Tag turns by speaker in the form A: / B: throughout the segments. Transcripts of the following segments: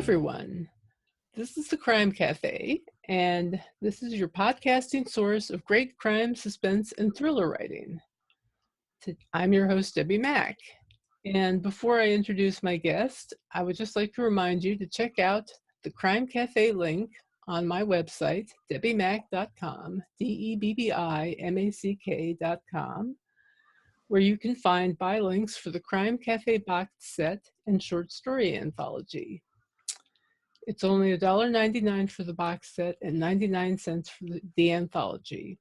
A: everyone. This is the Crime Cafe, and this is your podcasting source of great crime, suspense, and thriller writing. I'm your host, Debbi Mack. And before I introduce my guest, I would just like to remind you to check out the Crime Cafe link on my website, debbimack.com, DEBBIMACK.com, where you can find buy links for the Crime Cafe box set and short story anthology. It's only $1.99 for the box set and 99 cents for the anthology.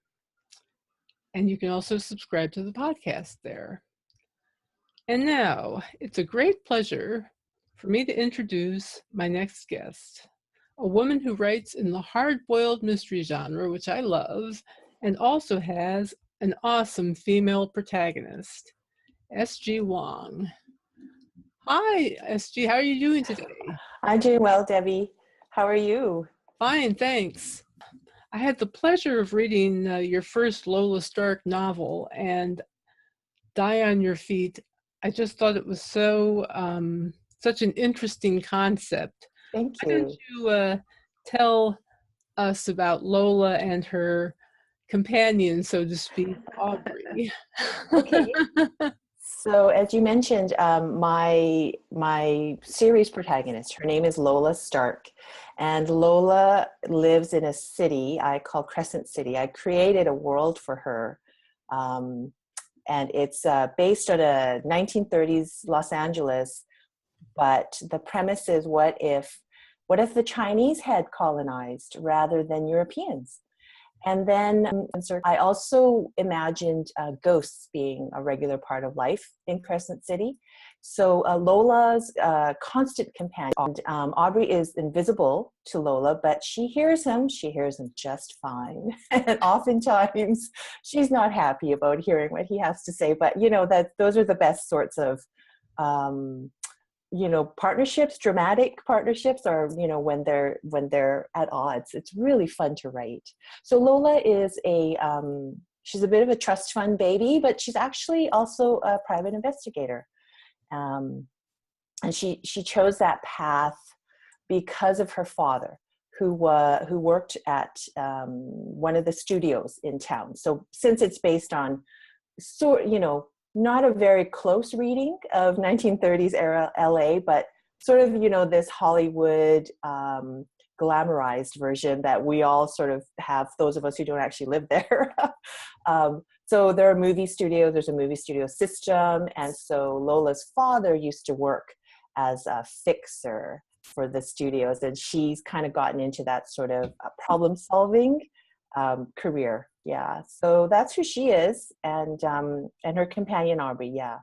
A: And you can also subscribe to the podcast there. And now, it's a great pleasure for me to introduce my next guest, a woman who writes in the hard-boiled mystery genre, which I love, and also has an awesome female protagonist, SG Wong. Hi, SG, how are you doing today?
B: I'm doing well, Debbie. How are you?
A: Fine, thanks. I had the pleasure of reading your first Lola Stark novel, and Die on Your Feet. I just thought it was so such an interesting concept.
B: Thank you.
A: Why don't you tell us about Lola and her companion, so to speak, Aubrey?
B: Okay. So, as you mentioned, my series protagonist, her name is Lola Stark, and Lola lives in a city I call Crescent City. I created a world for her, and it's based on a 1930s Los Angeles. But the premise is, what if the Chinese had colonized rather than Europeans? And then I also imagined ghosts being a regular part of life in Crescent City. So Lola's constant companion, Aubrey, is invisible to Lola, but she hears him just fine. And oftentimes she's not happy about hearing what he has to say, but those are the best sorts of partnerships, dramatic partnerships, or when they're at odds. It's really fun to write. So Lola is she's a bit of a trust fund baby, but she's actually also a private investigator, and she chose that path because of her father, who worked at one of the studios in town. So since it's based on not a very close reading of 1930s era LA, but sort of, this Hollywood glamorized version that we all sort of have, those of us who don't actually live there. So there are movie studios, there's a movie studio system. And so Lola's father used to work as a fixer for the studios, and she's kind of gotten into that sort of problem solving career. Yeah, so that's who she is, and her companion Aubrey, yeah,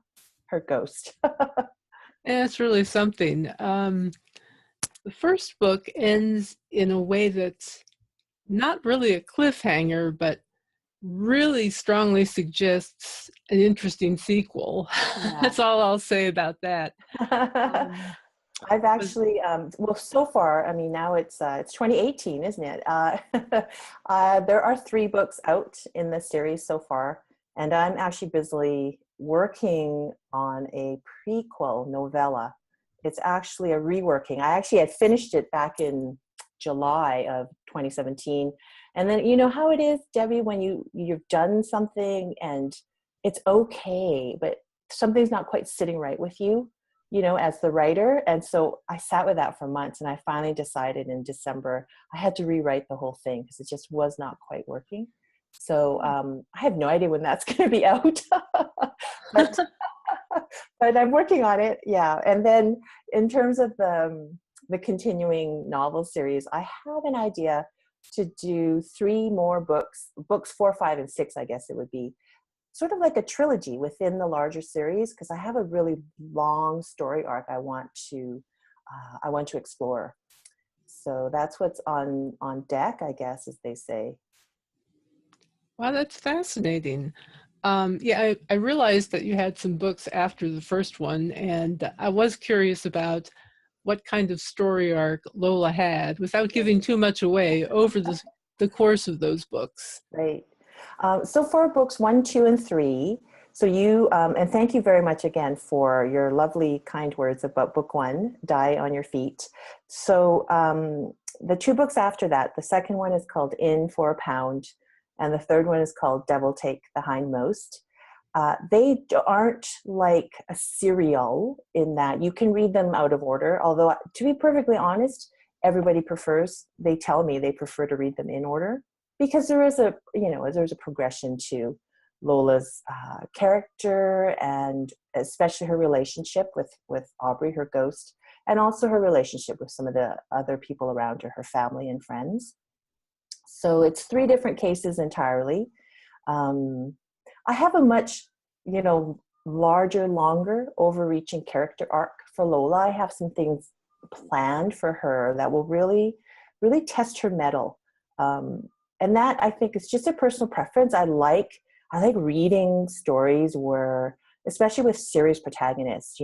B: her ghost.
A: Yeah, it's really something. The first book ends in a way that's not really a cliffhanger, but really strongly suggests an interesting sequel. Yeah. That's all I'll say about that.
B: I've actually, so far, I mean, now it's 2018, isn't it? There are 3 books out in the series so far, and I'm actually busily working on a prequel novella. It's actually a reworking. I actually had finished it back in July of 2017. And then, you know how it is, Debbie, when you've done something and it's okay, but something's not quite sitting right with you, as the writer. And so I sat with that for months, and I finally decided in December I had to rewrite the whole thing because it just was not quite working. So I have no idea when that's going to be out, but I'm working on it. Yeah. And then in terms of the continuing novel series, I have an idea to do 3 more books 4, 5, and 6, I guess it would be. Sort of like a trilogy within the larger series, because I have a really long story arc I want to explore. So that's what's on deck, I guess, as they say.
A: Wow, that's fascinating. I realized that you had some books after the first one, and I was curious about what kind of story arc Lola had, without giving too much away, over the course of those books.
B: Right. So for books 1, 2, and 3, So you, and thank you very much again for your lovely, kind words about book one, Die on Your Feet. So the two books after that, the second one is called In for a Pound, and the third one is called Devil Take the Hindmost. They aren't like a serial in that you can read them out of order, although to be perfectly honest, they tell me they prefer to read them in order because there's a progression to Lola's character, and especially her relationship with Aubrey, her ghost, and also her relationship with some of the other people around her family and friends. So it's three different cases entirely. I have a much, larger, longer, overreaching character arc for Lola. I have some things planned for her that will really, really test her mettle. And that, I think, is just a personal preference. I like reading stories where, especially with serious protagonists,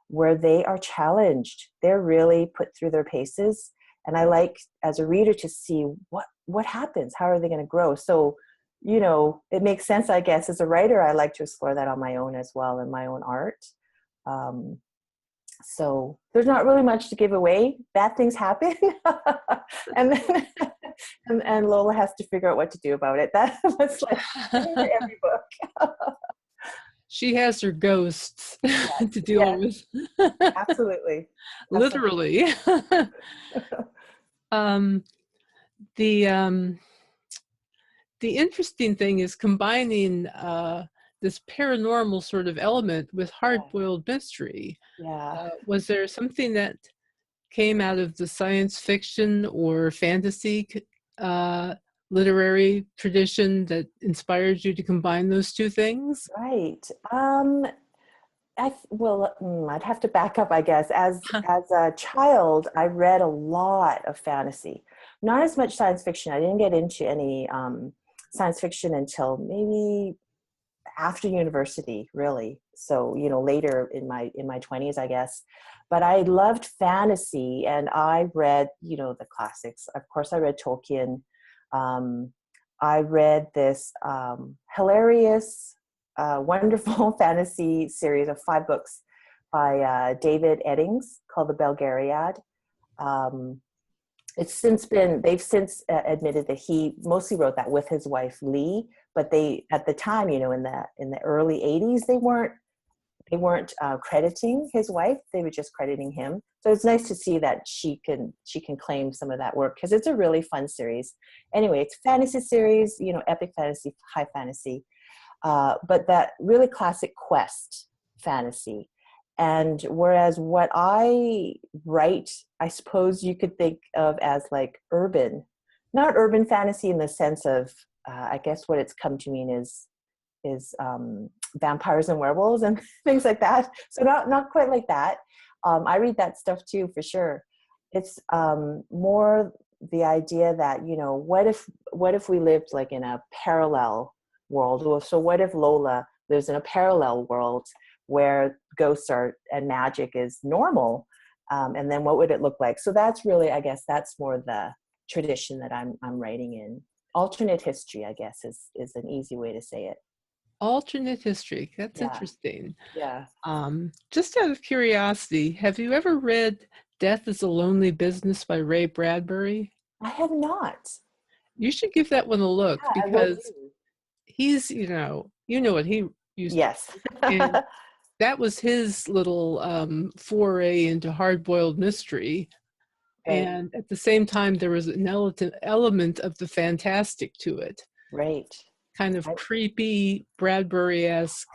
B: where they are challenged. They're really put through their paces. And I like, as a reader, to see what happens. How are they going to grow? So, it makes sense, I guess. As a writer, I like to explore that on my own as well in my own art. So there's not really much to give away. Bad things happen. and then and Lola has to figure out what to do about it. That's like every book.
A: She has her ghosts to deal with.
B: Absolutely.
A: Literally. The interesting thing is combining this paranormal sort of element with hard-boiled mystery.
B: Yeah.
A: Was there something that came out of the science fiction or fantasy literary tradition that inspired you to combine those two things?
B: Right. I'd have to back up, I guess. As a child, I read a lot of fantasy, not as much science fiction. I didn't get into any science fiction until maybe after university, really. So, later in my 20s, I guess. But I loved fantasy, and I read, the classics. Of course, I read Tolkien. I read this hilarious, wonderful fantasy series of 5 books by David Eddings called The Belgariad. They've since admitted that he mostly wrote that with his wife Lee, but they, at the time, in the early 80s, they weren't crediting his wife. They were just crediting him. So it's nice to see that she can claim some of that work, because it's a really fun series. Anyway, it's a fantasy series, epic fantasy, high fantasy, but that really classic quest fantasy. And whereas what I write, I suppose you could think of as like not urban fantasy in the sense of, I guess what it's come to mean is vampires and werewolves and things like that. So not quite like that. I read that stuff too, for sure. It's more the idea that, what if we lived like in a parallel world? So what if Lola lives in a parallel world where ghosts and magic is normal? And then what would it look like? So that's really, I guess, that's more the tradition that I'm writing in. Alternate history, I guess, is an easy way to say it.
A: Alternate history. That's interesting.
B: Yeah.
A: Just out of curiosity, have you ever read Death is a Lonely Business by Ray Bradbury?
B: I have not.
A: You should give that one a look, because he's, you know what he used to do. And that was his little foray into hard-boiled mystery. Right. And at the same time, there was an element of the fantastic to it.
B: Right.
A: Kind of creepy, Bradbury-esque,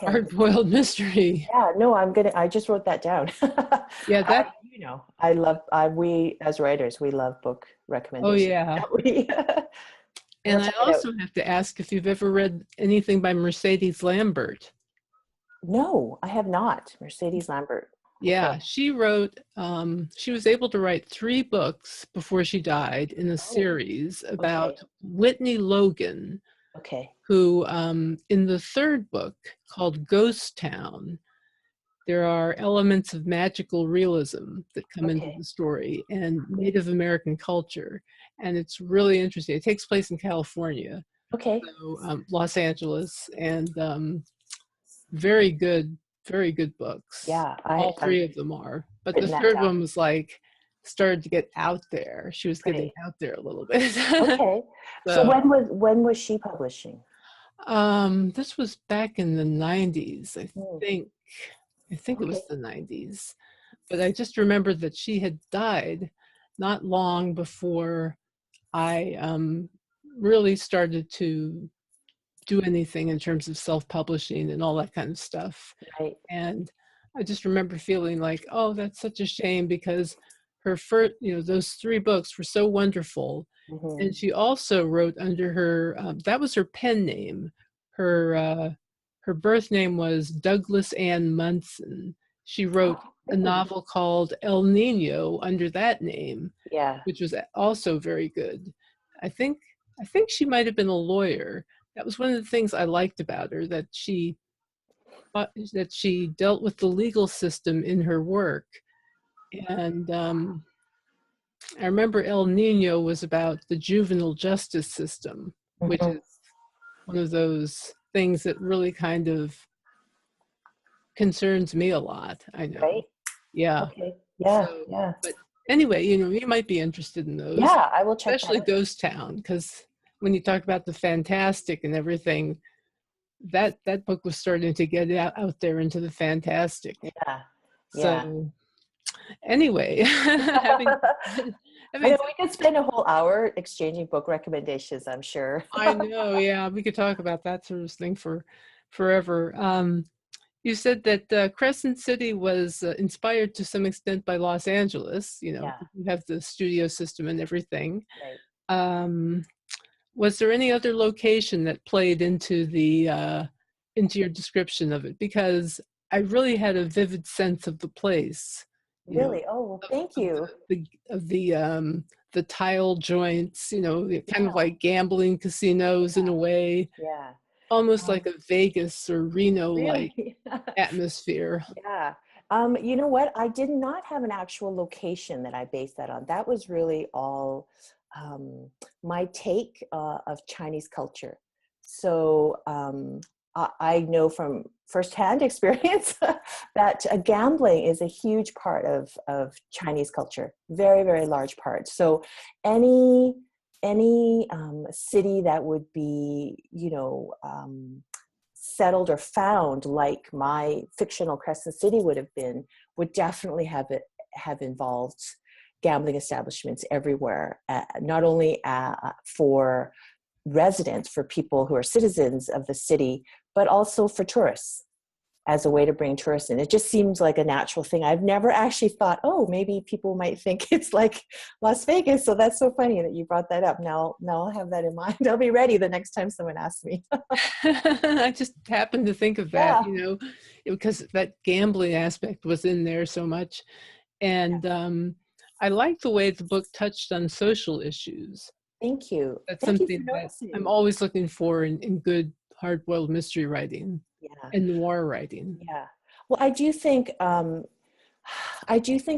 A: hard-boiled mystery.
B: Yeah, no, I just wrote that down.
A: Yeah,
B: we as writers, we love book recommendations.
A: Oh yeah. And I also have to ask if you've ever read anything by Mercedes Lambert.
B: No, I have not. Mercedes Lambert.
A: Yeah, she wrote, she was able to write 3 books before she died in a series about Whitney Logan, who in the 3rd book, called Ghost Town, there are elements of magical realism that come into the story, and Native American culture. And it's really interesting. It takes place in California. So, Los Angeles. And very good, very good books.
B: Yeah,
A: All
B: I've
A: three of them are. But the
B: written that
A: third
B: down.
A: one was like, started to get out there. She was getting
B: Great.
A: out there a little bit.
B: Okay. So
A: So,
B: when was she publishing?
A: this was back in the 90s,
B: Hmm.
A: think. I think it
B: Okay.
A: was the 90s. But I just remember that she had died not long before I really started to do anything in terms of self-publishing and all that kind of stuff.
B: Right.
A: And I just remember feeling like, oh, that's such a shame because her first, those three books were so wonderful.
B: Hmm.
A: And she also wrote under her, that was her pen name. Her birth name was Douglas Ann Munson. She wrote a
B: Really?
A: novel called El Nino under that name,
B: Yeah.
A: which was also very good. I think I think she might have been a lawyer. That was one of the things I liked about her, that she dealt with the legal system in her work. And I remember El Nino was about the juvenile justice system, which
B: Hmm.
A: is one of those things that really kind of concerns me a lot. I know.
B: Right.
A: Yeah.
B: Okay. Yeah.
A: So,
B: Yeah.
A: but anyway, you might be interested in those,
B: Yeah. I will check that
A: especially
B: out.
A: Ghost Town, because when you talk about the fantastic and everything, that book was starting to get out there into the fantastic.
B: Yeah. Yeah.
A: So anyway, having
B: I know
A: having
B: we could spend a whole hour exchanging book recommendations, I'm sure.
A: I know, yeah, we could talk about that sort of thing for forever. You said that Crescent City was inspired to some extent by Los Angeles.
B: Yeah.
A: You have the studio system and everything.
B: Right.
A: Um, was there any other location that played into your description of it? Because I really had a vivid sense of the place. You know,
B: Really? Oh, well,
A: of,
B: thank
A: of
B: you.
A: the tile joints. Kind of
B: Yeah.
A: like gambling casinos in a way,
B: Yeah.
A: almost
B: Um,
A: like a Vegas or Reno like
B: really?
A: atmosphere.
B: Yeah. You know what? I did not have an actual location that I based that on. That was really all my take of Chinese culture. So I know from firsthand experience that gambling is a huge part of Chinese culture, very, very large part. So any city that would be, settled or found like my fictional Crescent City would have been, would definitely have involved gambling establishments everywhere, not only for residents, for people who are citizens of the city, but also for tourists, as a way to bring tourists in. It just seems like a natural thing. I've never actually thought, oh, maybe people might think it's like Las Vegas. So that's so funny that you brought that up. Now I'll have that in mind. I'll be ready the next time someone asks me.
A: I just happened to think of that,
B: Yeah.
A: because that gambling aspect was in there so much. And I like the way the book touched on social issues.
B: Thank you.
A: That's
B: Thank you for
A: something that I'm
B: noticing.
A: always looking for in good hard-boiled mystery writing
B: Yeah.
A: and noir writing.
B: Yeah. Well, I do think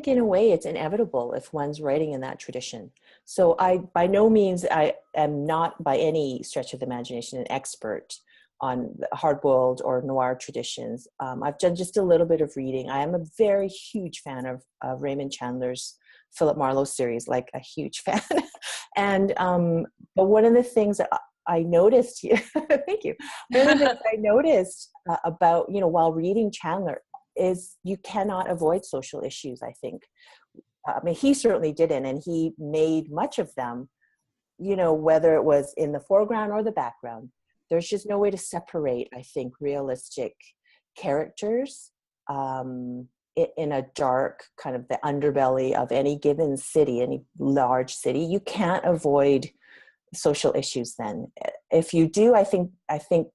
B: in a way it's inevitable if one's writing in that tradition. So by no means, I am not by any stretch of the imagination an expert on hard-boiled or noir traditions. I've done just a little bit of reading. I am a very huge fan of Raymond Chandler's Philip Marlowe series, like a huge fan. And but one of the things that I noticed, thank you. One of the things I noticed about, while reading Chandler, is you cannot avoid social issues, I think. I mean, he certainly didn't, and he made much of them, whether it was in the foreground or the background. There's just no way to separate, I think, realistic characters in a dark kind of the underbelly of any given city, any large city. You can't avoid social issues then. If you do, I think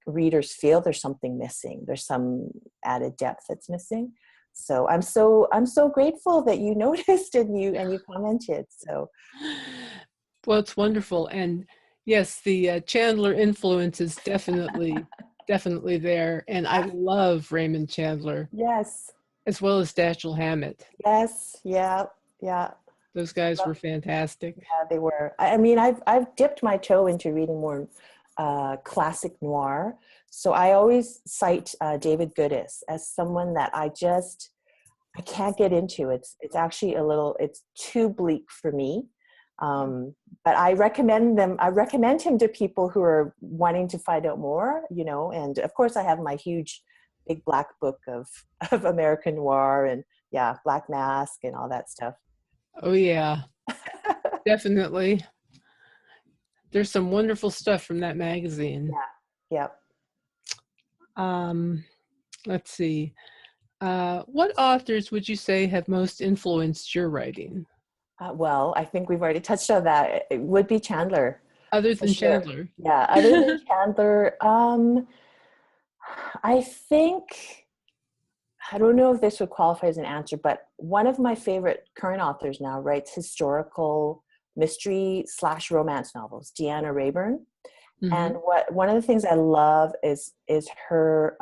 B: readers feel there's something missing. There's some added depth that's missing. So I'm so grateful that you noticed and you commented. So
A: Well, it's wonderful. And yes, the Chandler influence is definitely there. And I love Raymond Chandler
B: yes,
A: as well as Dashiell Hammett.
B: yes, yeah, yeah.
A: Those guys were fantastic.
B: Yeah, they were. I mean, I've dipped my toe into reading more classic noir. So I always cite David Goodis as someone that I can't get into. It's actually it's too bleak for me. But I recommend him to people who are wanting to find out more, and of course I have my huge big black book of American noir and Black Mask and all that stuff.
A: Oh yeah, definitely. There's some wonderful stuff from that magazine.
B: Yeah.
A: Let's see. What authors would you say have most influenced your writing?
B: Well, I think we've already touched on that. It would be Chandler.
A: Other than
B: Sure.
A: Chandler.
B: Yeah, other than Chandler, I think, I don't know if this would qualify as an answer, but one of my favorite current authors now writes historical mystery / romance novels, Deanna Rayburn.
A: Mm-hmm.
B: And one of the things I love is her,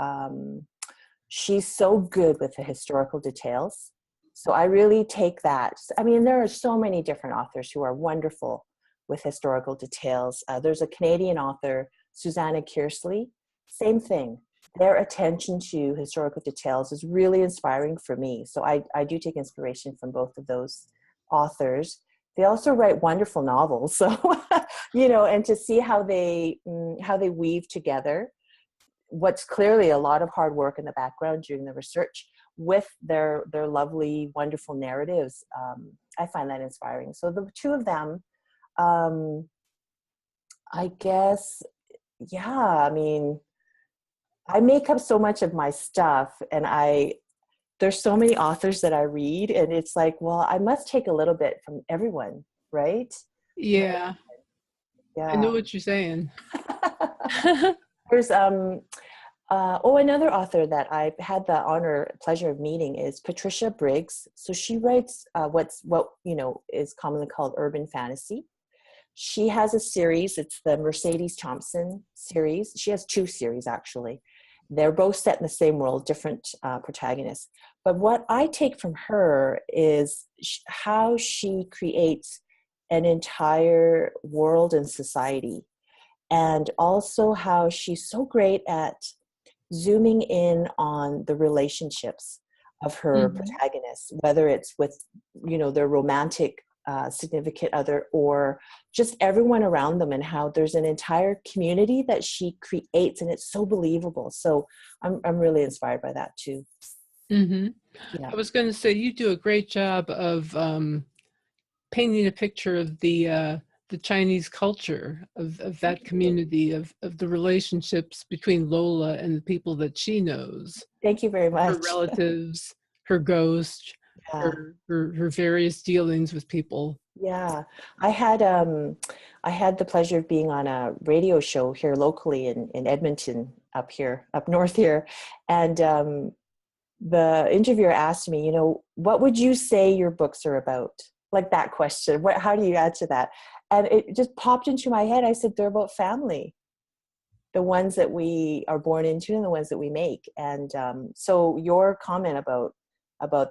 B: she's so good with the historical details. So I really take that. I mean, there are so many different authors who are wonderful with historical details. There's a Canadian author, Susanna Kearsley, same thing. Their attention to historical details is really inspiring for me. So I do take inspiration from both of those authors. They also write wonderful novels. So, and to see how they weave together what's clearly a lot of hard work in the background during the research with their lovely, wonderful narratives. I find that inspiring. So the two of them, I guess, I mean, I make up so much of my stuff, and there's so many authors that I read, and it's like, well, I must take a little bit from everyone, right?
A: Yeah. I know what you're saying.
B: There's another author that I've had the pleasure of meeting is Patricia Briggs. So she writes what is commonly called urban fantasy. She has a series. It's the Mercedes Thompson series. She has 2 series actually. They're both set in the same world, different protagonists. But what I take from her is how she creates an entire world and society, and also how she's so great at zooming in on the relationships of her protagonists, whether it's with, their romantic significant other or just everyone around them, and how there's an entire community that she creates, and it's so believable. So I'm really inspired by that too.
A: Mm-hmm. Yeah. I was going to say, you do a great job of painting a picture of the Chinese culture of that community, of the relationships between Lola and the people that she knows.
B: Thank you very much.
A: Her relatives, her ghost, her various dealings with people. Yeah,
B: I had the pleasure of being on a radio show here locally in Edmonton, up north here, and the interviewer asked me, what would you say your books are about? Like that question. How do you answer that? And it just popped into my head. I said, they're about family, the ones that we are born into and the ones that we make. And so your comment about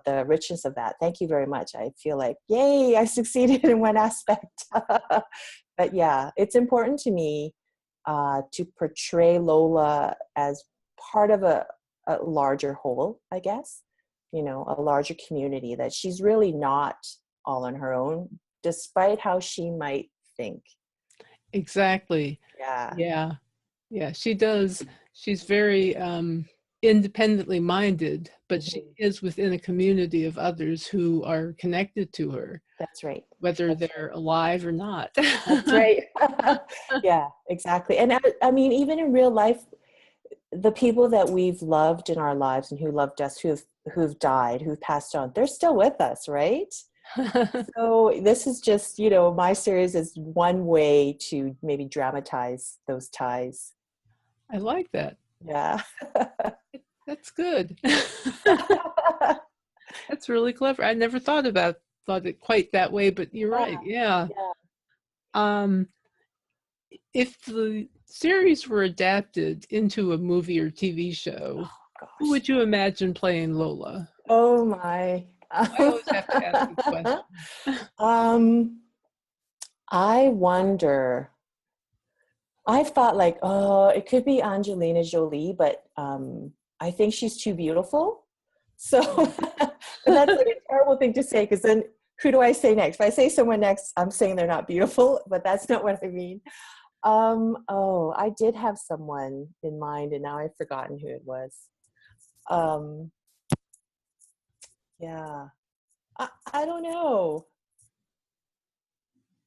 B: the richness of that, thank you very much. I feel like, yay, I succeeded in one aspect. But yeah, it's important to me to portray Lola as part of a larger whole, I guess, a larger community, that she's really not all on her own, despite how she might think.
A: Exactly. Yeah. She does. She's very independently minded, but she is within a community of others who are connected to her.
B: That's right.
A: Whether they're alive or not.
B: That's right. Yeah, exactly. And I mean, even in real life, the people that we've loved in our lives and who loved us, who've died, who've passed on, they're still with us, right? So this is just, my series is one way to maybe dramatize those ties.
A: I like that.
B: Yeah.
A: That's good. That's really clever. I never thought it quite that way, but you're right. Yeah. If the series were adapted into a movie or TV show, who would you imagine playing Lola?
B: Oh my.
A: I always have to ask the question.
B: I wonder. I've thought like, oh, it could be Angelina Jolie, but I think she's too beautiful. So, but that's like a terrible thing to say, because then who do I say next? If I say someone next, I'm saying they're not beautiful, but that's not what I mean. Oh, I did have someone in mind, and now I've forgotten who it was. Um, yeah, I don't know.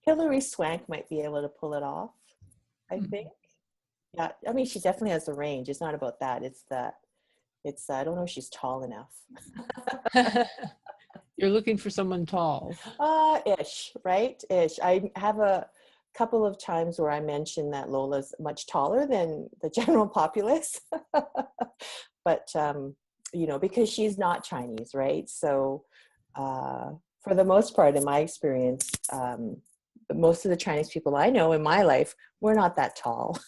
B: Hilary Swank might be able to pull it off, I think. Yeah, I mean, she definitely has the range. It's not about that. It's that I don't know if she's tall enough.
A: You're looking for someone tall.
B: Ish, right? Ish. I have a couple of times where I mentioned that Lola's much taller than the general populace. But, you know, because she's not Chinese, right? So for the most part, in my experience, most of the Chinese people I know in my life, we're not that tall.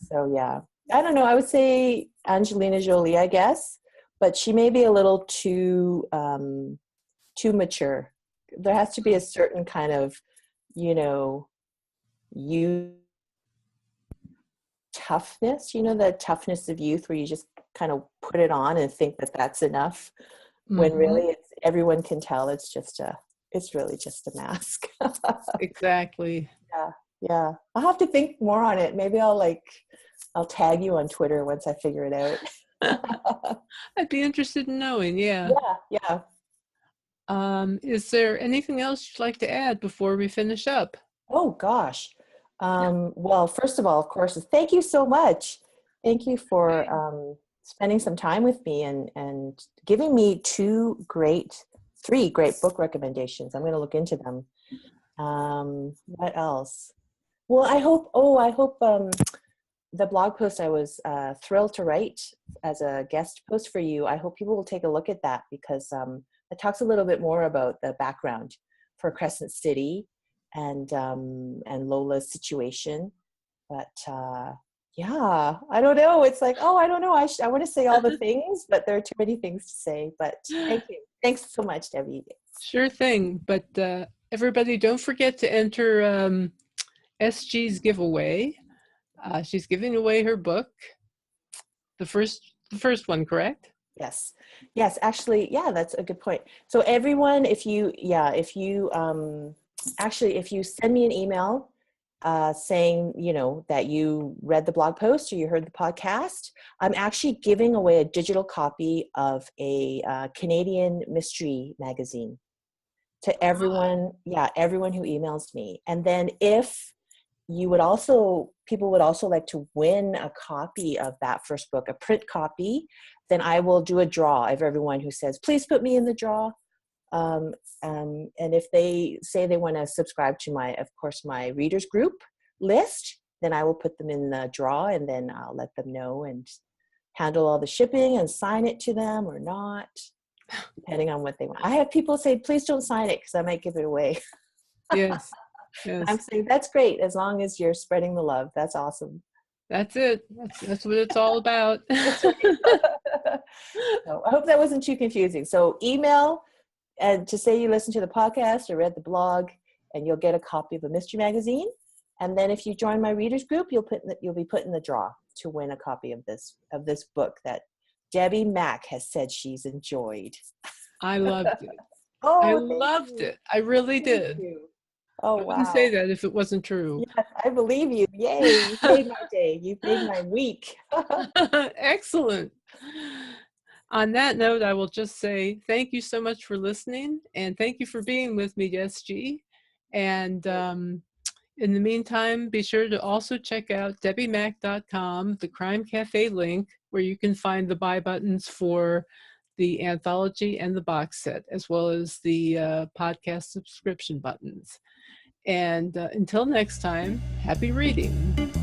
B: So yeah, I don't know. I would say Angelina Jolie, I guess, but she may be a little too mature. There has to be a certain kind of, you know, toughness. You know, the toughness of youth, where you just kind of put it on and think that that's enough, when really everyone can tell it's really just a mask.
A: Exactly.
B: Yeah. I'll have to think more on it. Maybe I'll tag you on Twitter once I figure it out.
A: I'd be interested in knowing, yeah.
B: Yeah.
A: Is there anything else you'd like to add before we finish up?
B: Oh, gosh. Well, first of all, of course, thank you so much. Thank you for spending some time with me and giving me three great book recommendations. I'm going to look into them. What else? Well, I hope the blog post I was thrilled to write as a guest post for you, I hope people will take a look at that, because it talks a little bit more about the background for Crescent City and Lola's situation. But yeah, I don't know. It's like, oh, I don't know. I want to say all the things, but there are too many things to say. But thank you. Thanks so much, Debbi.
A: Sure thing. But everybody, don't forget to enter SG's giveaway. She's giving away her book, the first one, correct?
B: Yes, actually, yeah, that's a good point. So everyone, if you send me an email saying, you know, that you read the blog post or you heard the podcast, I'm actually giving away a digital copy of a Canadian mystery magazine to everyone. Yeah, everyone who emails me. And then if people would also like to win a copy of that first book, a print copy, then I will do a draw of everyone who says, please put me in the draw. And if they say they want to subscribe to my readers group list, then I will put them in the draw, and then I'll let them know and handle all the shipping and sign it to them or not, depending on what they want. I have people say, please don't sign it because I might give it away.
A: Yes.
B: I'm saying that's great, as long as you're spreading the love. That's awesome.
A: That's it. That's what it's all about.
B: That's right. So I hope that wasn't too confusing. So email and to say you listened to the podcast or read the blog, and you'll get a copy of the mystery magazine. And then if you join my readers group, you'll be put in the draw to win a copy of this book that Debbi Mack has said she's enjoyed.
A: I loved it.
B: Oh,
A: I loved it. I really did.
B: You. Oh,
A: I wouldn't say that if it wasn't true.
B: Yes, I believe you. Yay, you made my day. You made my week.
A: Excellent. On that note, I will just say thank you so much for listening, and thank you for being with me, SG. And in the meantime, be sure to also check out debbimack.com, the Crime Cafe link, where you can find the buy buttons for the anthology and the box set, as well as the podcast subscription buttons. And until next time, happy reading.